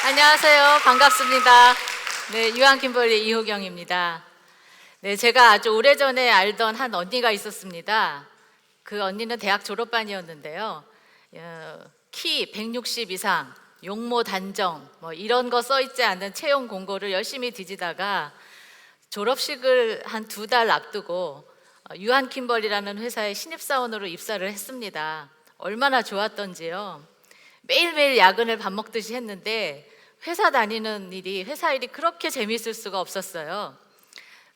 안녕하세요. 반갑습니다. 네, 유한킴벌리 이호경입니다. 네, 제가 아주 오래전에 알던 한 언니가 있었습니다. 그 언니는 대학 졸업반이었는데요. 키 160 이상, 용모 단정, 뭐 이런 거 써 있지 않은 채용 공고를 열심히 뒤지다가 졸업식을 한 2달 앞두고 유한킴벌리라는 회사에 신입사원으로 입사를 했습니다. 얼마나 좋았던지요. 매일매일 야근을 밥 먹듯이 했는데 회사 일이 그렇게 재미있을 수가 없었어요.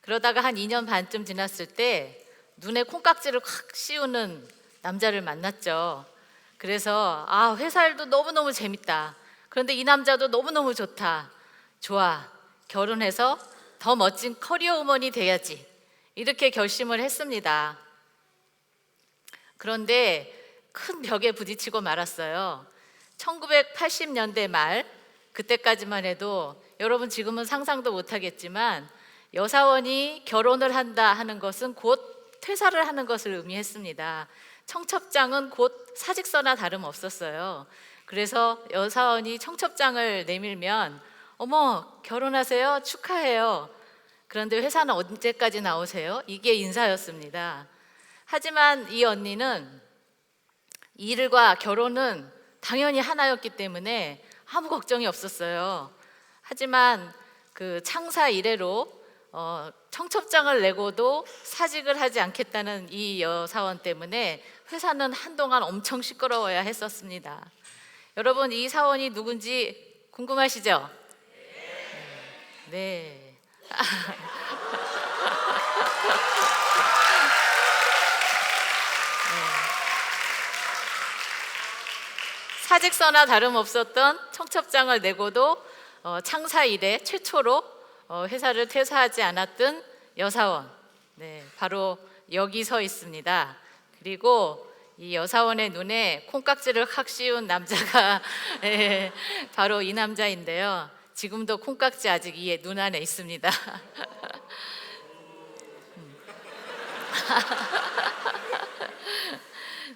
그러다가 한 2년 반쯤 지났을 때 눈에 콩깍지를 확 씌우는 남자를 만났죠. 그래서 회사 일도 너무너무 재밌다. 그런데 이 남자도 너무너무 좋다. 좋아. 결혼해서 더 멋진 커리어 우먼이 돼야지. 이렇게 결심을 했습니다. 그런데 큰 벽에 부딪히고 말았어요. 1980년대 말, 그때까지만 해도 여러분 지금은 상상도 못하겠지만 여사원이 결혼을 한다 하는 것은 곧 퇴사를 하는 것을 의미했습니다. 청첩장은 곧 사직서나 다름없었어요. 그래서 여사원이 청첩장을 내밀면 어머, 결혼하세요? 축하해요. 그런데 회사는 언제까지 나오세요? 이게 인사였습니다. 하지만 이 언니는 일과 결혼은 당연히 하나였기 때문에 아무 걱정이 없었어요. 하지만 그 창사 이래로 청첩장을 내고도 사직을 하지 않겠다는 이 여사원 때문에 회사는 한동안 엄청 시끄러워야 했었습니다. 여러분, 이 사원이 누군지 궁금하시죠? 네. 사직서나 다름없었던 청첩장을 내고도 창사 이래 최초로 회사를 퇴사하지 않았던 여사원, 네, 바로 여기 서 있습니다. 그리고 이 여사원의 눈에 콩깍지를 확 씌운 남자가 바로 이 남자인데요. 지금도 콩깍지 아직 이 눈 안에 있습니다.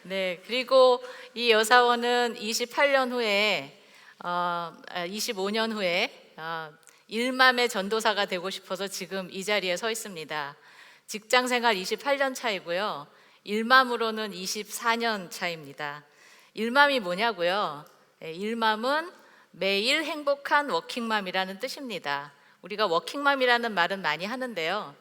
네, 그리고 이 여사원은 28년 후에 25년 후에 일맘의 전도사가 되고 싶어서 지금 이 자리에 서 있습니다. 직장 생활 28년 차이고요. 일맘으로는 24년 차입니다. 일맘이 뭐냐고요? 일맘은 매일 행복한 워킹맘이라는 뜻입니다. 우리가 워킹맘이라는 말은 많이 하는데요.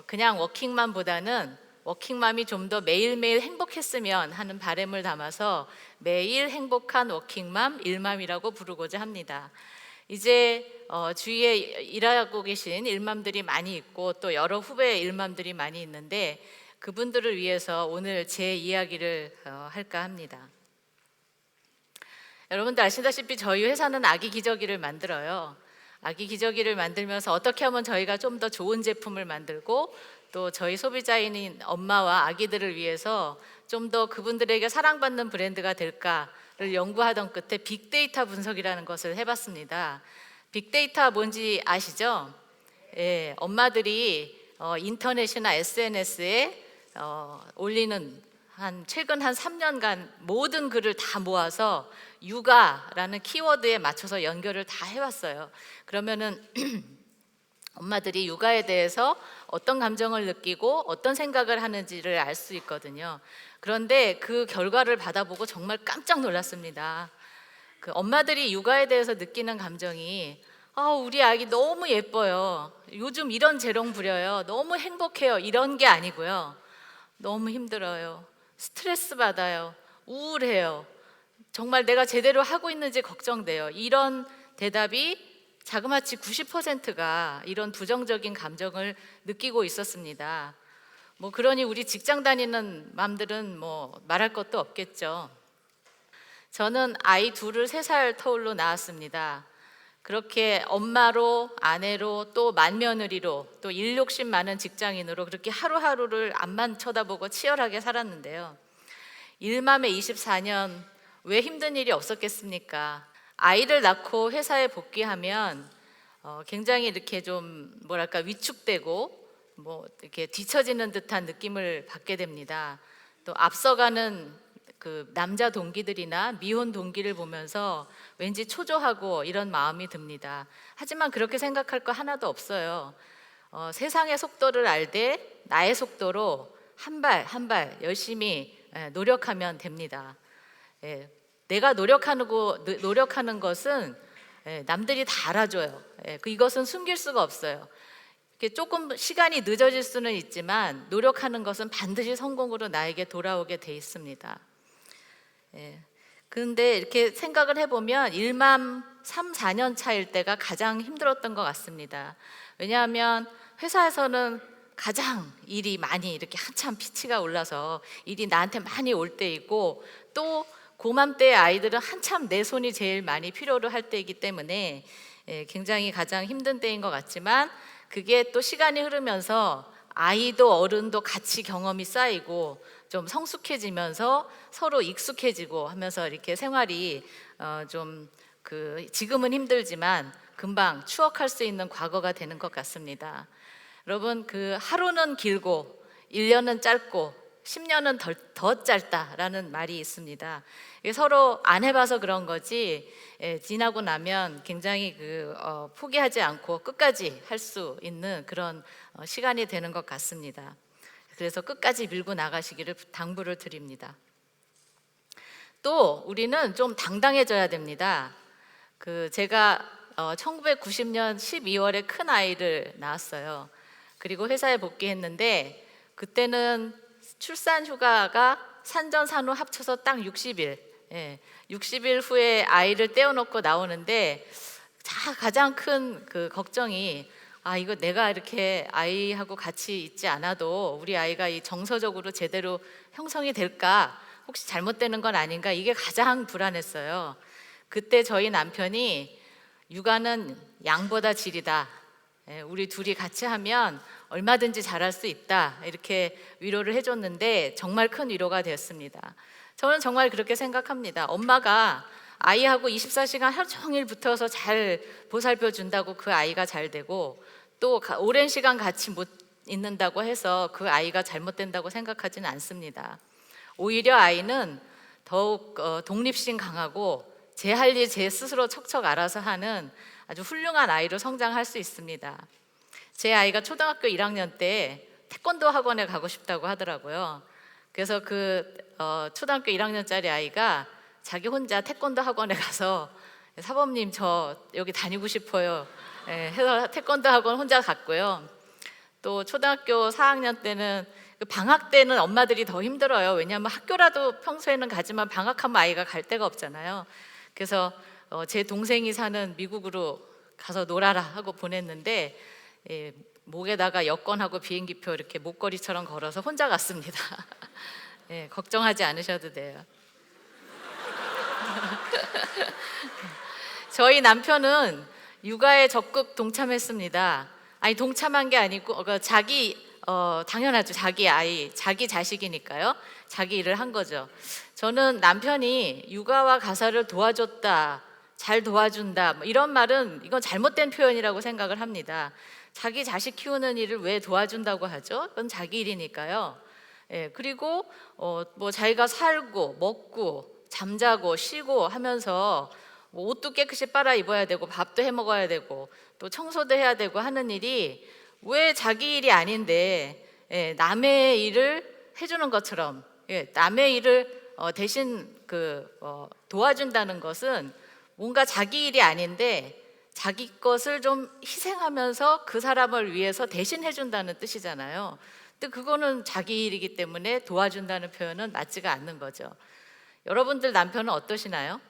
그냥 워킹맘보다는 워킹맘이 좀 더 매일매일 행복했으면 하는 바람을 담아서 매일 행복한 워킹맘, 일맘이라고 부르고자 합니다. 이제 주위에 일하고 계신 일맘들이 많이 있고 또 여러 후배 일맘들이 많이 있는데 그분들을 위해서 오늘 제 이야기를 할까 합니다. 여러분들 아시다시피 저희 회사는 아기 기저귀를 만들어요. 아기 기저귀를 만들면서 어떻게 하면 저희가 좀 더 좋은 제품을 만들고 또 저희 소비자인 엄마와 아기들을 위해서 좀 더 그분들에게 사랑받는 브랜드가 될까를 연구하던 끝에 빅데이터 분석이라는 것을 해봤습니다. 빅데이터 뭔지 아시죠? 예, 엄마들이 인터넷이나 SNS에 올리는 최근 한 3년간 모든 글을 다 모아서 육아라는 키워드에 맞춰서 연결을 다 해왔어요. 그러면은 엄마들이 육아에 대해서 어떤 감정을 느끼고 어떤 생각을 하는지를 알 수 있거든요. 그런데 그 결과를 받아보고 정말 깜짝 놀랐습니다. 그 엄마들이 육아에 대해서 느끼는 감정이 우리 아기 너무 예뻐요. 요즘 이런 재롱 부려요. 너무 행복해요. 이런 게 아니고요. 너무 힘들어요. 스트레스 받아요. 우울해요. 정말 내가 제대로 하고 있는지 걱정돼요. 이런 대답이 자그마치 90%가 이런 부정적인 감정을 느끼고 있었습니다. 그러니 우리 직장 다니는 맘들은 말할 것도 없겠죠. 저는 아이 둘을 3살 터울로 낳았습니다. 그렇게 엄마로, 아내로, 또 맏며느리로, 또 일 욕심 많은 직장인으로 그렇게 하루하루를 앞만 쳐다보고 치열하게 살았는데요. 일맘에 24년 왜 힘든 일이 없었겠습니까? 아이를 낳고 회사에 복귀하면 굉장히 이렇게 좀 위축되고 이렇게 뒤처지는 듯한 느낌을 받게 됩니다. 또 앞서가는 그 남자 동기들이나 미혼 동기를 보면서 왠지 초조하고 이런 마음이 듭니다. 하지만 그렇게 생각할 거 하나도 없어요. 세상의 속도를 알되 나의 속도로 한 발 한 발 열심히 노력하면 됩니다. 내가 노력하는 것은 남들이 다 알아줘요. 이것은 숨길 수가 없어요. 조금 시간이 늦어질 수는 있지만 노력하는 것은 반드시 성공으로 나에게 돌아오게 돼 있습니다. 그런데 이렇게 생각을 해보면 일만 3, 4년 차일 때가 가장 힘들었던 것 같습니다. 왜냐하면 회사에서는 가장 일이 많이 이렇게 한참 피치가 올라서 일이 나한테 많이 올 때이고, 또 고맘때의 아이들은 한참 내 손이 제일 많이 필요로 할 때이기 때문에 굉장히 가장 힘든 때인 것 같지만, 그게 또 시간이 흐르면서 아이도 어른도 같이 경험이 쌓이고 좀 성숙해지면서 서로 익숙해지고 하면서 이렇게 생활이 지금은 힘들지만 금방 추억할 수 있는 과거가 되는 것 같습니다. 여러분, 하루는 길고 1년은 짧고 10년은 더 짧다라는 말이 있습니다. 이게 서로 안 해봐서 그런 거지, 지나고 나면 굉장히 포기하지 않고 끝까지 할 수 있는 그런 시간이 되는 것 같습니다. 그래서 끝까지 밀고 나가시기를 당부를 드립니다. 또 우리는 좀 당당해져야 됩니다. 제가 1990년 12월에 큰 아이를 낳았어요. 그리고 회사에 복귀했는데, 그때는 출산 휴가가 산전산후 합쳐서 딱 60일, 60일 후에 아이를 떼어놓고 나오는데, 가장 큰 걱정이, 이거 내가 이렇게 아이하고 같이 있지 않아도 우리 아이가 정서적으로 제대로 형성이 될까, 혹시 잘못되는 건 아닌가, 이게 가장 불안했어요. 그때 저희 남편이 육아는 양보다 질이다, 우리 둘이 같이 하면 얼마든지 잘할 수 있다, 이렇게 위로를 해줬는데 정말 큰 위로가 되었습니다. 저는 정말 그렇게 생각합니다. 엄마가 아이하고 24시간 하루 종일 붙어서 잘 보살펴 준다고 그 아이가 잘 되고, 또 오랜 시간 같이 못 있는다고 해서 그 아이가 잘못된다고 생각하지는 않습니다. 오히려 아이는 더욱 독립심 강하고 제 할 일 제 스스로 척척 알아서 하는 아주 훌륭한 아이로 성장할 수 있습니다. 제 아이가 초등학교 1학년 때 태권도 학원에 가고 싶다고 하더라고요. 그래서 초등학교 1학년짜리 아이가 자기 혼자 태권도 학원에 가서, 사범님 저 여기 다니고 싶어요, 해서 태권도 학원 혼자 갔고요. 또 초등학교 4학년 때는 방학 때는 엄마들이 더 힘들어요. 왜냐하면 학교라도 평소에는 가지만 방학하면 아이가 갈 데가 없잖아요. 그래서 제 동생이 사는 미국으로 가서 놀아라 하고 보냈는데, 목에다가 여권하고 비행기표 이렇게 목걸이처럼 걸어서 혼자 갔습니다. 걱정하지 않으셔도 돼요. 저희 남편은 육아에 적극 동참했습니다. 동참한 게 아니고 당연하죠. 자기 아이, 자기 자식이니까요. 자기 일을 한 거죠. 저는 남편이 육아와 가사를 도와줬다, 잘 도와준다, 이런 말은 이건 잘못된 표현이라고 생각을 합니다. 자기 자식 키우는 일을 왜 도와준다고 하죠? 그건 자기 일이니까요. 그리고 자기가 살고 먹고 잠자고 쉬고 하면서 옷도 깨끗이 빨아 입어야 되고 밥도 해 먹어야 되고 또 청소도 해야 되고 하는 일이 왜 자기 일이 아닌데 남의 일을 해주는 것처럼, 남의 일을 대신 도와준다는 것은 뭔가 자기 일이 아닌데 자기 것을 좀 희생하면서 그 사람을 위해서 대신 해준다는 뜻이잖아요. 근데 그거는 자기 일이기 때문에 도와준다는 표현은 맞지가 않는 거죠. 여러분들 남편은 어떠시나요?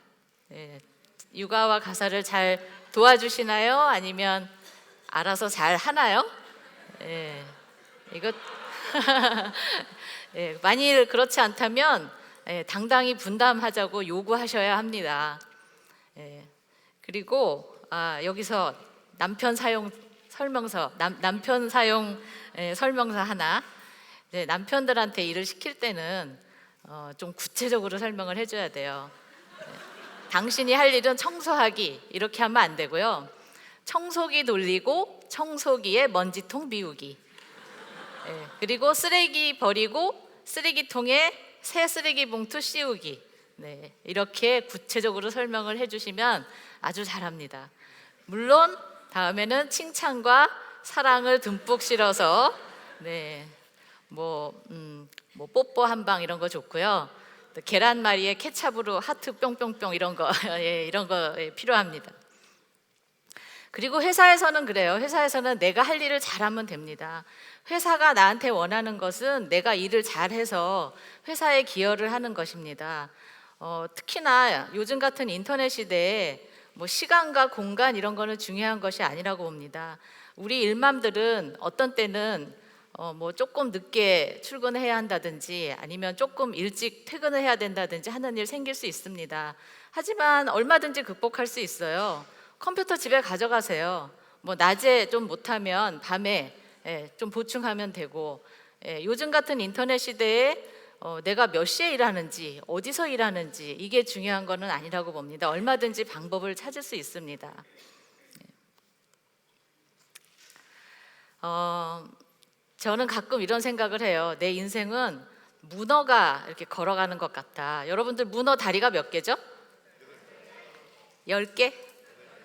육아와 가사를 잘 도와주시나요? 아니면 알아서 잘 하나요? 이거 만일 그렇지 않다면 당당히 분담하자고 요구하셔야 합니다. 그리고 여기서 남편 사용 설명서 하나. 남편들한테 일을 시킬 때는 좀 구체적으로 설명을 해줘야 돼요. 당신이 할 일은 청소하기, 이렇게 하면 안 되고요. 청소기 돌리고 청소기에 먼지통 비우기. 그리고 쓰레기 버리고 쓰레기통에 새 쓰레기 봉투 씌우기. 네, 이렇게 구체적으로 설명을 해주시면 아주 잘합니다. 물론 다음에는 칭찬과 사랑을 듬뿍 실어서 네, 뭐 뽀뽀 한 방 이런 거 좋고요. 또 계란말이에 케찹으로 하트 뿅뿅뿅 이런 거 예, 이런 거 필요합니다. 그리고 회사에서는 그래요. 회사에서는 내가 할 일을 잘하면 됩니다. 회사가 나한테 원하는 것은 내가 일을 잘해서 회사에 기여를 하는 것입니다. 특히나 요즘 같은 인터넷 시대에 뭐 시간과 공간 이런 거는 중요한 것이 아니라고 봅니다. 우리 일맘들은 어떤 때는 뭐 조금 늦게 출근해야 한다든지 아니면 조금 일찍 퇴근을 해야 된다든지 하는 일 생길 수 있습니다. 하지만 얼마든지 극복할 수 있어요. 컴퓨터 집에 가져가세요. 뭐 낮에 좀 못하면 밤에 좀 보충하면 되고, 요즘 같은 인터넷 시대에 내가 몇 시에 일하는지 어디서 일하는지 이게 중요한 거는 아니라고 봅니다. 얼마든지 방법을 찾을 수 있습니다. 저는 가끔 이런 생각을 해요. 내 인생은 문어가 이렇게 걸어가는 것 같다. 여러분들 문어 다리가 몇 개죠? 10개?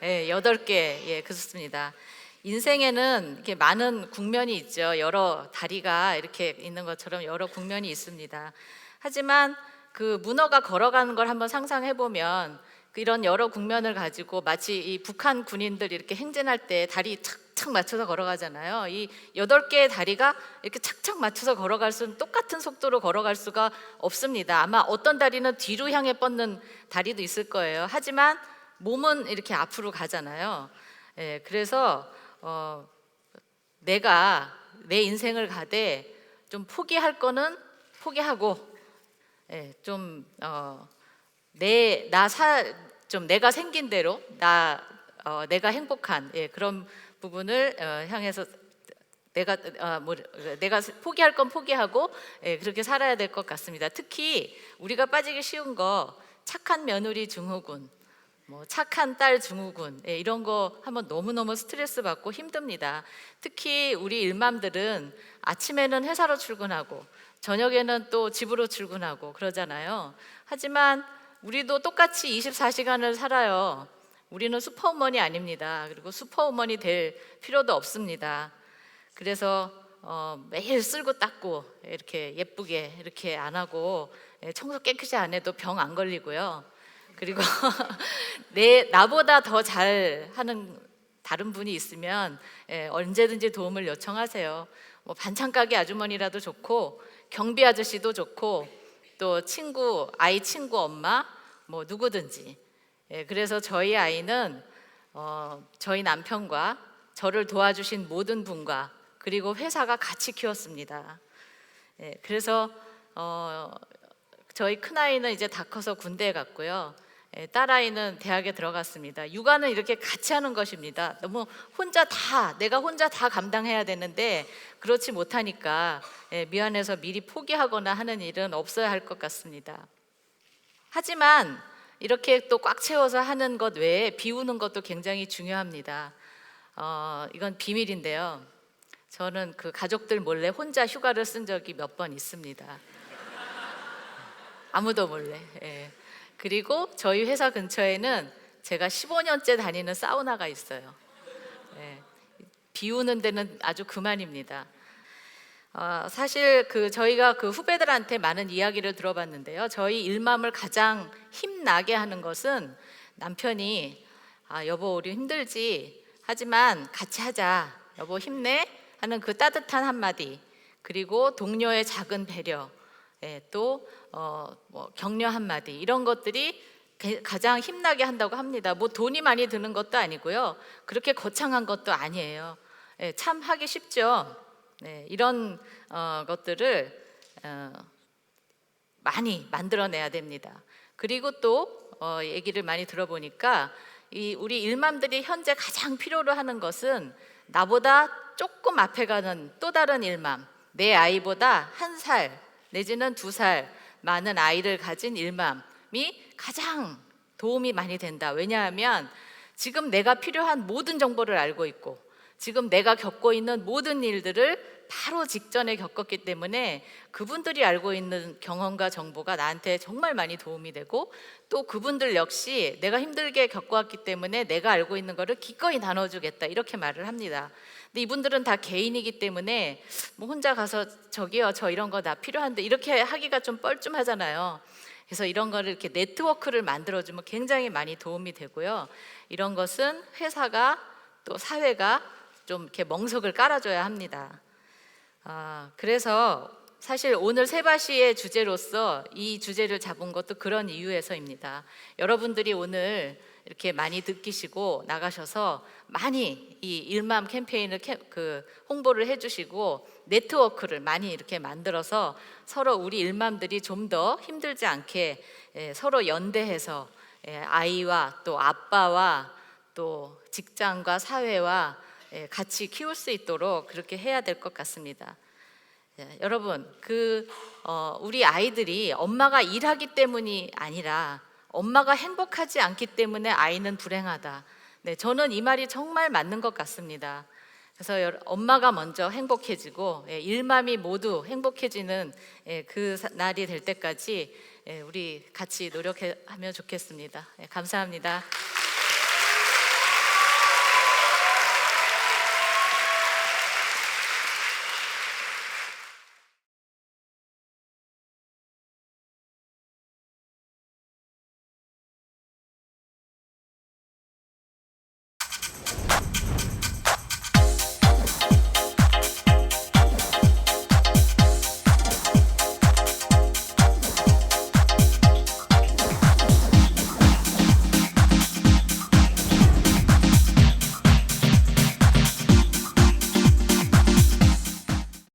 예, 8개. 예, 그렇습니다. 인생에는 이렇게 많은 국면이 있죠. 여러 다리가 이렇게 있는 것처럼 여러 국면이 있습니다. 하지만 그 문어가 걸어가는 걸 한번 상상해 보면 이런 여러 국면을 가지고 마치 이 북한 군인들이 이렇게 행진할 때 다리 착착 맞춰서 걸어가잖아요. 이 8개의 다리가 이렇게 착착 맞춰서 걸어갈 수는 똑같은 속도로 걸어갈 수가 없습니다. 아마 어떤 다리는 뒤로 향해 뻗는 다리도 있을 거예요. 하지만 몸은 이렇게 앞으로 가잖아요. 예, 그래서 내가 내 인생을 가되 좀 포기할 거는 포기하고, 예, 내가 생긴 대로 내가 행복한 그런 부분을 향해서 내가 포기할 건 포기하고 그렇게 살아야 될 것 같습니다. 특히 우리가 빠지기 쉬운 거 착한 며느리 증후군, 뭐 착한 딸 증후군 이런 거 하면 너무너무 스트레스 받고 힘듭니다. 특히 우리 일맘들은 아침에는 회사로 출근하고 저녁에는 또 집으로 출근하고 그러잖아요. 하지만 우리도 똑같이 24시간을 살아요. 우리는 슈퍼우먼이 아닙니다. 그리고 슈퍼우먼이 될 필요도 없습니다. 그래서 매일 쓸고 닦고 이렇게 예쁘게 이렇게 안 하고 청소 깨끗이 안 해도 병 안 걸리고요. 그리고 나보다 더 잘하는 다른 분이 있으면 언제든지 도움을 요청하세요. 뭐 반찬 가게 아주머니라도 좋고 경비 아저씨도 좋고 또 아이 친구 엄마 뭐 누구든지. 그래서 저희 아이는 저희 남편과 저를 도와주신 모든 분과 그리고 회사가 같이 키웠습니다. 그래서 저희 큰아이는 이제 다 커서 군대에 갔고요. 딸아이는 대학에 들어갔습니다. 육아는 이렇게 같이 하는 것입니다. 너무 내가 혼자 다 감당해야 되는데 그렇지 못하니까 미안해서 미리 포기하거나 하는 일은 없어야 할 것 같습니다. 하지만 이렇게 또 꽉 채워서 하는 것 외에 비우는 것도 굉장히 중요합니다. 이건 비밀인데요. 저는 그 가족들 몰래 혼자 휴가를 쓴 적이 몇 번 있습니다. 아무도 몰래. 그리고 저희 회사 근처에는 제가 15년째 다니는 사우나가 있어요. 비우는 데는 아주 그만입니다. 사실 저희가 그 후배들한테 많은 이야기를 들어봤는데요. 저희 일맘을 가장 힘나게 하는 것은 남편이 여보 우리 힘들지 하지만 같이 하자 여보 힘내 하는 그 따뜻한 한마디, 그리고 동료의 작은 배려, 또 뭐 격려 한마디, 이런 것들이 가장 힘나게 한다고 합니다. 뭐 돈이 많이 드는 것도 아니고요. 그렇게 거창한 것도 아니에요. 참 하기 쉽죠. 이런 것들을 많이 만들어내야 됩니다. 그리고 또 얘기를 많이 들어보니까 우리 일맘들이 현재 가장 필요로 하는 것은 나보다 조금 앞에 가는 또 다른 일맘, 내 아이보다 1살 내지는 2살 많은 아이를 가진 일맘이 가장 도움이 많이 된다. 왜냐하면 지금 내가 필요한 모든 정보를 알고 있고 지금 내가 겪고 있는 모든 일들을 바로 직전에 겪었기 때문에 그분들이 알고 있는 경험과 정보가 나한테 정말 많이 도움이 되고, 또 그분들 역시 내가 힘들게 겪어왔기 때문에 내가 알고 있는 거를 기꺼이 나눠주겠다 이렇게 말을 합니다. 근데 이분들은 다 개인이기 때문에 뭐 혼자 가서 저기요 저 이런 거 나 필요한데 이렇게 하기가 좀 뻘쭘하잖아요. 그래서 이런 거를 이렇게 네트워크를 만들어주면 굉장히 많이 도움이 되고요. 이런 것은 회사가 또 사회가 좀 이렇게 멍석을 깔아줘야 합니다. 그래서 사실 오늘 세바시의 주제로서 이 주제를 잡은 것도 그런 이유에서입니다. 여러분들이 오늘 이렇게 많이 느끼시고 나가셔서 많이 이 일맘 캠페인을 홍보를 해주시고 네트워크를 많이 이렇게 만들어서 서로 우리 일맘들이 좀 더 힘들지 않게 서로 연대해서 아이와 또 아빠와 또 직장과 사회와 같이 키울 수 있도록 그렇게 해야 될 것 같습니다. 여러분, 우리 아이들이 엄마가 일하기 때문이 아니라 엄마가 행복하지 않기 때문에 아이는 불행하다. 네, 저는 이 말이 정말 맞는 것 같습니다. 그래서 엄마가 먼저 행복해지고 일맘이 모두 행복해지는 그 날이 될 때까지 우리 같이 노력하면 좋겠습니다. 감사합니다.